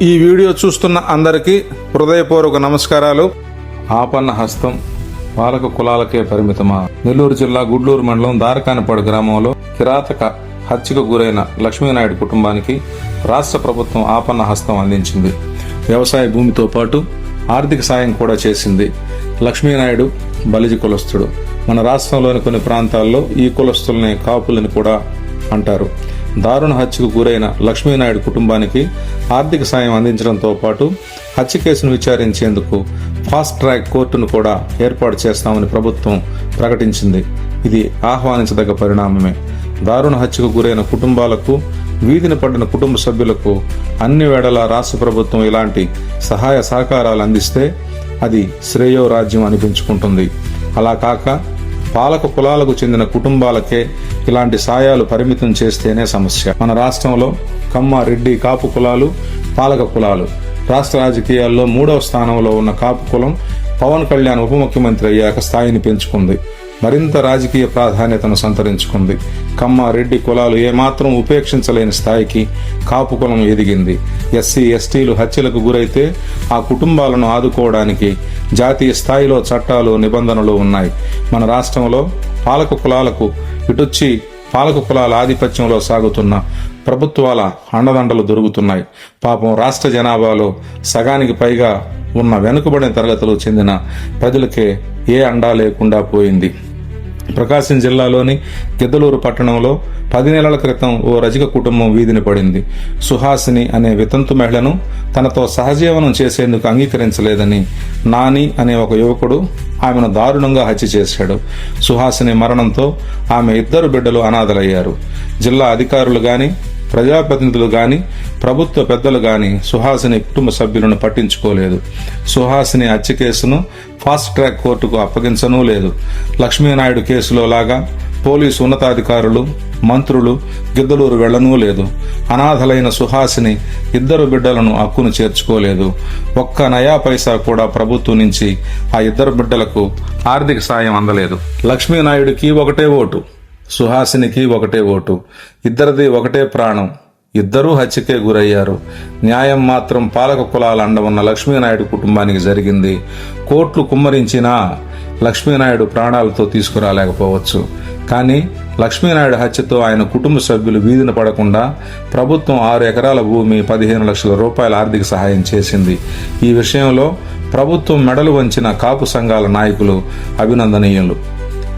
ఈ వీడియో చూస్తున్న అందరికీ హృదయపూర్వక నమస్కారాలు. ఆపన్న హస్తం పాలక కులాలకే పరిమితమా? నెల్లూరు జిల్లా గుడ్లూరు మండలం దారకానిపాడు గ్రామంలో కిరాతక హత్యకు గురైన లక్ష్మీనాయుడు కుటుంబానికి రాష్ట్ర ప్రభుత్వం ఆపన్న హస్తం అందించింది. వ్యవసాయ భూమితో పాటు ఆర్థిక సాయం కూడా చేసింది. లక్ష్మీనాయుడు బలిజ కులస్తుడు. మన రాష్ట్రంలోని కొన్ని ప్రాంతాల్లో ఈ కులస్తుల్ని కాపులని కూడా అంటారు. దారుణ హత్యకు గురైన లక్ష్మీనాయుడు కుటుంబానికి ఆర్థిక సాయం అందించడంతో పాటు హత్య కేసును విచారించేందుకు ఫాస్ట్ ట్రాక్ కోర్టును కూడా ఏర్పాటు చేస్తామని ప్రభుత్వం ప్రకటించింది. ఇది ఆహ్వానించదగ్గ పరిణామమే. దారుణ హత్యకు గురైన కుటుంబాలకు, వీధిన పడిన కుటుంబ సభ్యులకు అన్ని వేళలా రాష్ట్ర ప్రభుత్వం ఇలాంటి సహాయ సహకారాలు అందిస్తే అది శ్రేయోరాజ్యం అనిపించుకుంటుంది. అలా కాక పాలక కులాలకు చెందిన కుటుంబాలకే ఇలాంటి సాయాలు పరిమితం చేస్తేనే సమస్య. మన రాష్ట్రంలో కమ్మ, రెడ్డి, కాపు కులాలు పాలక కులాలు. రాష్ట్ర రాజకీయాల్లో 3వ స్థానంలో ఉన్న కాపు కులం పవన్ కళ్యాణ్ ఉప ముఖ్యమంత్రి అయ్యాక స్థాయిని పెంచుకుంది. మరింత రాజకీయ ప్రాధాన్యతను సంతరించుకుంది. కమ్మ, రెడ్డి కులాలు ఏమాత్రం ఉపేక్షించలేని స్థాయికి కాపు కులం ఎదిగింది. ఎస్సీ, ఎస్టీలు హత్యలకు గురైతే ఆ కుటుంబాలను ఆదుకోవడానికి జాతీయ స్థాయిలో చట్టాలు, నిబంధనలు ఉన్నాయి. మన రాష్ట్రంలో పాలక కులాలకు ఇటొచ్చి పాలక కులాల ఆధిపత్యంలో సాగుతున్న ప్రభుత్వాల అండదండలు దొరుకుతున్నాయి. పాపం రాష్ట్ర జనాభాలో సగానికి పైగా ఉన్న వెనుకబడిన తరగతులకు చెందిన ప్రజలకే ఏ అండా లేకుండా పోయింది. ప్రకాశం జిల్లాలోని గిద్దలూరు పట్టణంలో 10 నెలల క్రితం ఓ రజక కుటుంబం వీధిన పడింది. సుహాసిని అనే వితంతు మహిళను తనతో సహజీవనం చేసేందుకు అంగీకరించలేదని నాని అనే ఒక యువకుడు ఆమెను దారుణంగా హత్య చేశాడు. సుహాసిని మరణంతో ఆమె 2 బిడ్డలు అనాథలయ్యారు. జిల్లా అధికారులు గాని, ప్రజాప్రతినిధులు గాని, ప్రభుత్వ పెద్దలు గాని సుహాసిని కుటుంబ సభ్యులను పట్టించుకోలేదు. సుహాసిని హత్య కేసును ఫాస్ట్ ట్రాక్ కోర్టుకు అప్పగించనూ లేదు. లక్ష్మీనాయుడు కేసులో లాగా పోలీసు ఉన్నతాధికారులు, మంత్రులు గిద్దలూరు వెళ్లనూ లేదు. అనాథలైన సుహాసిని 2 బిడ్డలను హక్కును చేర్చుకోలేదు. ఒక్క నయా పైసా కూడా ప్రభుత్వం నుంచి ఆ 2 బిడ్డలకు ఆర్థిక సాయం అందలేదు. లక్ష్మీనాయుడికి ఒకటే ఓటు, సుహాసినికి ఒకటే ఓటు. ఇద్దరిది ఒకటే ప్రాణం. ఇద్దరూ హత్యకే గురయ్యారు. న్యాయం మాత్రం పాలక కులాల అండ ఉన్న లక్ష్మీనాయుడు కుటుంబానికి జరిగింది. కోర్టులు కుమ్మరించినా లక్ష్మీనాయుడు ప్రాణాలతో తీసుకురాలేకపోవచ్చు. కానీ లక్ష్మీనాయుడు హత్యతో ఆయన కుటుంబ సభ్యులు వీధిన పడకుండా ప్రభుత్వం 6 ఎకరాల భూమి, 15 లక్షల రూపాయల ఆర్థిక సహాయం చేసింది. ఈ విషయంలో ప్రభుత్వం మెడలు వంచిన కాపు సంఘాల నాయకులు అభినందనీయులు.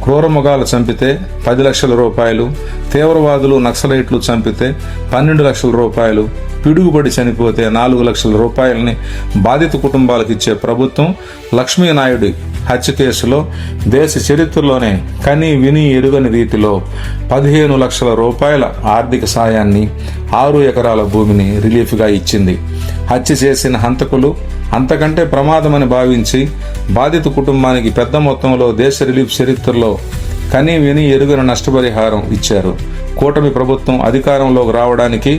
క్రూరమృగాలు చంపితే 10 లక్షల రూపాయలు, తీవ్రవాదులు, నక్సలైట్లు చంపితే 12 లక్షల రూపాయలు, పిడుగుబడి చనిపోతే 4 లక్షల రూపాయలని బాధిత కుటుంబాలకు ఇచ్చే ప్రభుత్వం లక్ష్మీనాయుడి హత్య కేసులో దేశ చరిత్రలోనే కని విని ఎరుగని రీతిలో 15 లక్షల రూపాయల ఆర్థిక సాయాన్ని, 6 ఎకరాల భూమిని రిలీఫ్గా ఇచ్చింది. హత్య చేసిన హంతకులు అంతకంటే ప్రమాదమని భావించి బాధిత కుటుంబానికి పెద్ద మొత్తంలో దేశ రిలీఫ్ చరిత్రలో కని విని ఎరుగని నష్టపరిహారం ఇచ్చారు. కూటమి ప్రభుత్వం అధికారంలోకి రావడానికి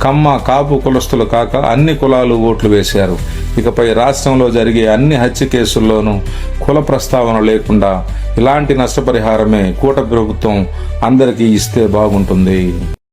కమ్మ, కాపు కులస్తులు కాక అన్ని కులాలు ఓట్లు వేశారు. ఇకపై రాష్ట్రంలో జరిగే అన్ని హత్య కేసుల్లోనూ కుల ప్రస్తావన లేకుండా ఇలాంటి నష్టపరిహారమే కూటమి ప్రభుత్వం అందరికీ ఇస్తే బాగుంటుంది.